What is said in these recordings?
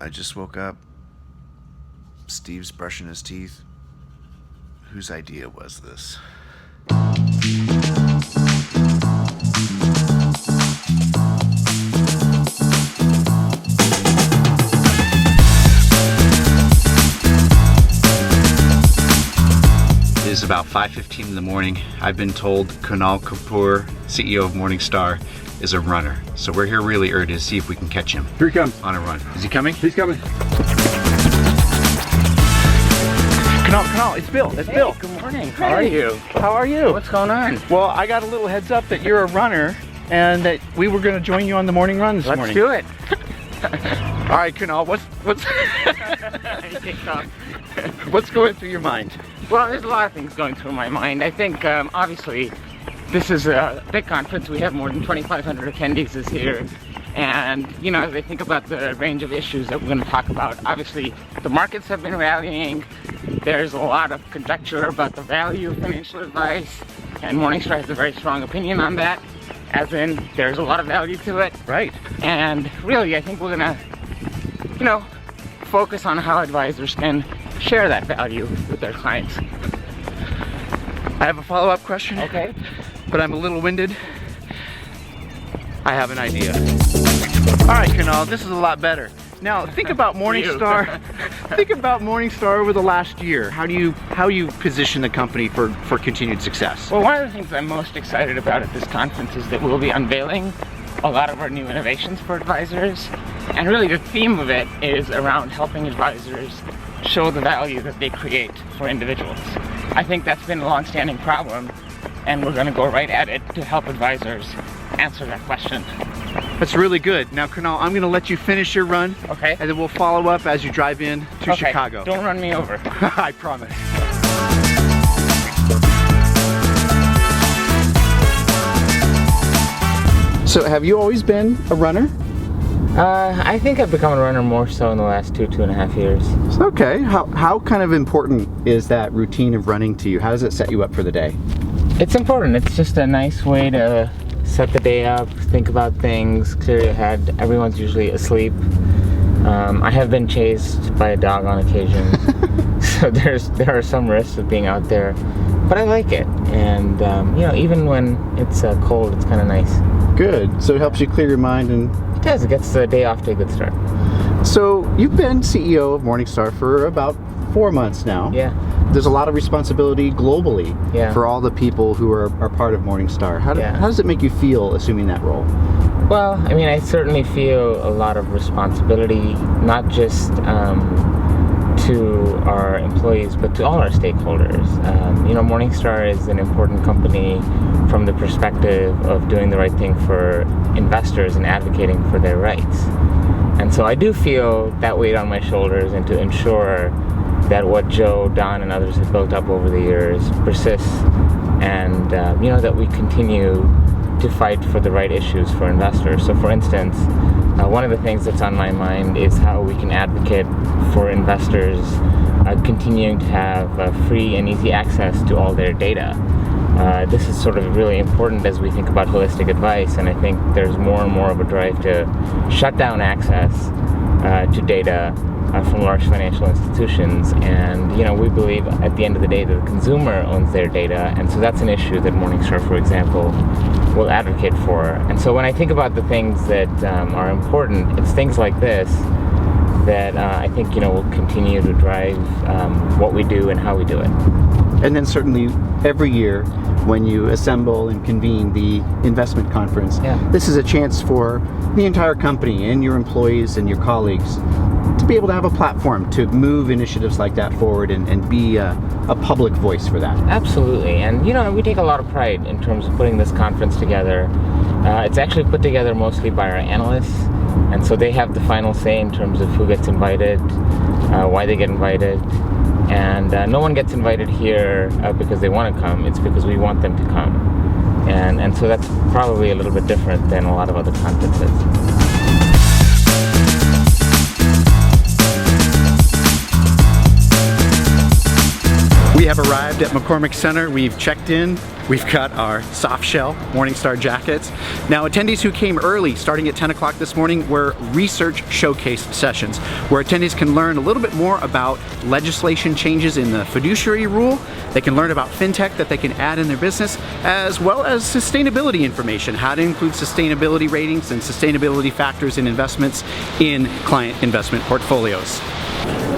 I just woke up. Steve's brushing his teeth. Whose idea was this? It is about 5:15 in the morning. I've been told Kunal Kapoor, CEO of Morningstar, is a runner. So we're here really early to see if we can catch him. Here he comes. On a run. Is he coming? He's coming. Kunal, it's Bill. It's Bill. Good morning. How are you? How are you? What's going on? Well, I got a little heads up that you're a runner and that we were going to join you on the morning run this morning. Let's do it. All right, Kunal, what's going through your mind? Well, there's a lot of things going through my mind. I think, obviously, this is a big conference. We have more than 2,500 attendees this year. And, you know, as I think about the range of issues that we're going to talk about, obviously, the markets have been rallying. There's a lot of conjecture about the value of financial advice. And Morningstar has a very strong opinion on that. As in, there's a lot of value to it. Right. And really, I think we're going to, you know, focus on how advisors can share that value with their clients. I have a follow-up question. Okay. But I'm a little winded. I have an idea. All right, Kunal, this is a lot better. Now, think about Morningstar. Think about Morningstar over the last year. How you position the company for continued success? Well, one of the things I'm most excited about at this conference is that we'll be unveiling a lot of our new innovations for advisors. And really the theme of it is around helping advisors show the value that they create for individuals. I think that's been a long-standing problem, and we're going to go right at it to help advisors answer that question. That's really good. Now, Kunal, I'm going to let you finish your run. Okay. And then we'll follow up as you drive in to Okay. Chicago. Don't run me over. I promise. So, have you always been a runner? I think I've become a runner more so in the last 2.5 years. Okay. How kind of important is that routine of running to you? How does it set you up for the day? It's important. It's just a nice way to set the day up, think about things, clear your head. Everyone's usually asleep. I have been chased by a dog on occasion, so there are some risks of being out there, but I like it. And you know, even when it's cold, it's kind of nice. Good. So it helps you clear your mind and... It does. It gets the day off to a good start. So you've been CEO of Morningstar for about 4 months now. Yeah. There's a lot of responsibility globally Yeah. for all the people who are part of Morningstar. How does it make you feel assuming that role? Well, I mean, I certainly feel a lot of responsibility, not just to our employees, but to all our stakeholders. You know, Morningstar is an important company from the perspective of doing the right thing for investors and advocating for their rights. And so I do feel that weight on my shoulders, and to ensure that what Joe, Don, and others have built up over the years persists, and you know, that we continue to fight for the right issues for investors. So for instance, one of the things that's on my mind is how we can advocate for investors continuing to have free and easy access to all their data. This is sort of really important as we think about holistic advice, and I think there's more and more of a drive to shut down access to data from large financial institutions. And you know, we believe at the end of the day that the consumer owns their data, and so that's an issue that Morningstar, for example, will advocate for. And so when I think about the things that are important, it's things like this that I think, you know, will continue to drive what we do and how we do it. And then certainly every year when you assemble and convene the investment conference, this is a chance for the entire company and your employees and your colleagues to be able to have a platform to move initiatives like that forward and be a public voice for that. Absolutely. And you know, we take a lot of pride in terms of putting this conference together. It's actually put together mostly by our analysts, and so they have the final say in terms of who gets invited, why they get invited. And no one gets invited here because they want to come. It's because we want them to come. And so that's probably a little bit different than a lot of other conferences. We have arrived at McCormick Center. We've checked in. We've got our soft shell Morningstar jackets. Now, attendees who came early, starting at 10 o'clock this morning, were research showcase sessions, where attendees can learn a little bit more about legislation changes in the fiduciary rule. They can learn about fintech that they can add in their business, as well as sustainability information, how to include sustainability ratings and sustainability factors in investments in client investment portfolios.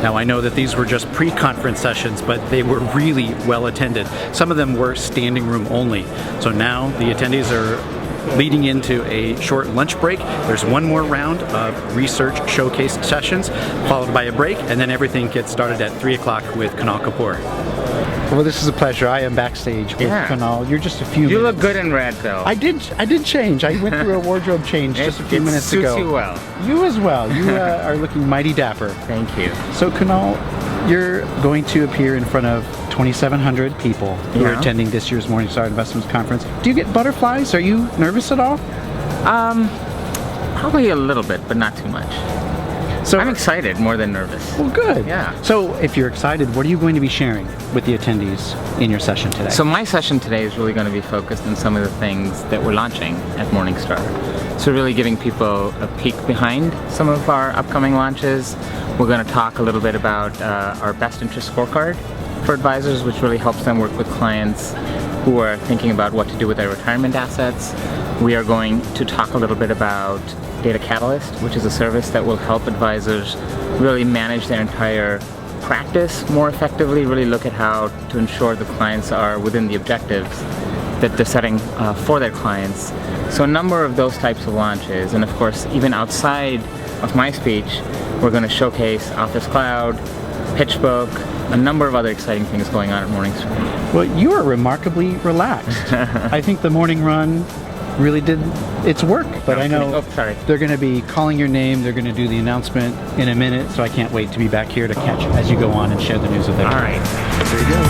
Now, I know that these were just pre-conference sessions, but they were really well attended. Some of them were standing room only. So now the attendees are leading into a short lunch break. There's one more round of research showcase sessions, followed by a break, and then everything gets started at 3 o'clock with Kunal Kapoor. Well, this is a pleasure. I am backstage with Kunal. You're just a few minutes. You look good in red, though. I did change. I went through a wardrobe change just a few minutes ago. It suits you well. You as well. You are looking mighty dapper. Thank you. So, Kunal, you're going to appear in front of 2,700 people who are attending this year's Morningstar Investments Conference. Do you get butterflies? Are you nervous at all? Probably a little bit, but not too much. So I'm excited more than nervous. Well, good. Yeah. So if you're excited, what are you going to be sharing with the attendees in your session today? So my session today is really going to be focused on some of the things that we're launching at Morningstar. So really giving people a peek behind some of our upcoming launches. We're going to talk a little bit about our best interest scorecard for advisors, which really helps them work with clients who are thinking about what to do with their retirement assets. We are going to talk a little bit about Data Catalyst, which is a service that will help advisors really manage their entire practice more effectively, really look at how to ensure the clients are within the objectives that they're setting for their clients. So a number of those types of launches, and of course even outside of my speech, we're going to showcase Office Cloud, PitchBook, a number of other exciting things going on at Morningstar. Well, you are remarkably relaxed. I think the morning run really did its work, but I know they're going to be calling your name, they're going to do the announcement in a minute, so I can't wait to be back here to catch as you go on and share the news with everyone. All right. There you go.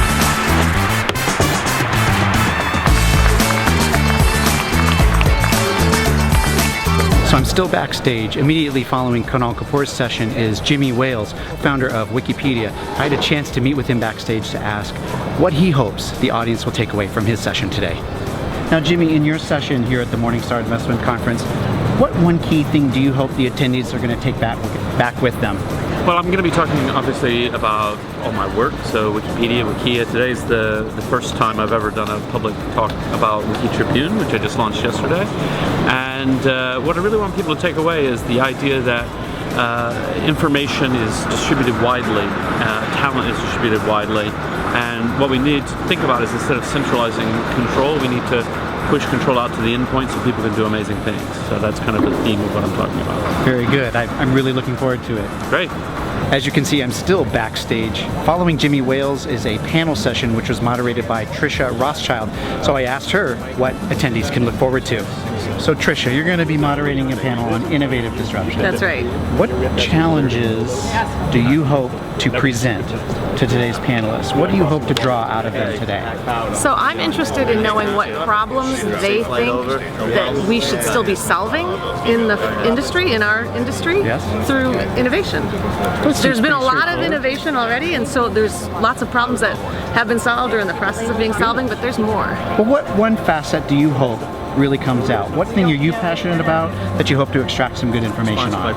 So I'm still backstage. Immediately following Kunal Kapoor's session is Jimmy Wales, founder of Wikipedia. I had a chance to meet with him backstage to ask what he hopes the audience will take away from his session today. Now, Jimmy, in your session here at the Morningstar Investment Conference, what one key thing do you hope the attendees are going to take back with them? Well, I'm going to be talking obviously about all my work. So Wikia. Today is the first time I've ever done a public talk about Wiki Tribune, which I just launched yesterday. And what I really want people to take away is the idea that information is distributed widely, talent is distributed widely, and what we need to think about is instead of centralizing control, we need to push control out to the endpoint so people can do amazing things. So that's kind of the theme of what I'm talking about. Very good. I'm really looking forward to it. Great. As you can see, I'm still backstage. Following Jimmy Wales is a panel session which was moderated by Trisha Rothschild. So I asked her what attendees can look forward to. So Trisha, you're going to be moderating a panel on innovative disruption. That's right. What challenges do you hope to present to today's panelists? What do you hope to draw out of them today? So I'm interested in knowing what problems they think that we should still be solving in the industry, in our industry, through innovation. There's been a lot of innovation already, and so there's lots of problems that have been solved or in the process of being solving, but there's more. Well, what one facet do you hope really comes out? What thing are you passionate about that you hope to extract some good information on?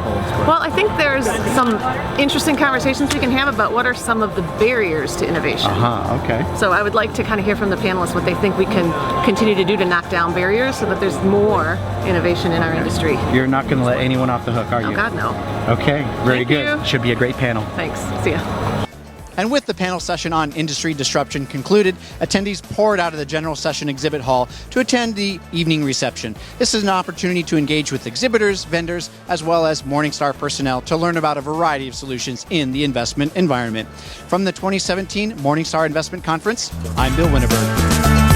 Well, I think there's some interesting conversations we can have about what are some of the barriers to innovation. Okay. So I would like to kind of hear from the panelists what they think we can continue to do to knock down barriers so that there's more innovation in our industry. You're not going to let anyone off the hook, are you? Oh God, no. Okay, very Thank good. you. Should be a great panel. Thanks. See ya. And with the panel session on industry disruption concluded, attendees poured out of the general session exhibit hall to attend the evening reception. This is an opportunity to engage with exhibitors, vendors, as well as Morningstar personnel to learn about a variety of solutions in the investment environment. From the 2017 Morningstar Investment Conference, I'm Bill Winterberg.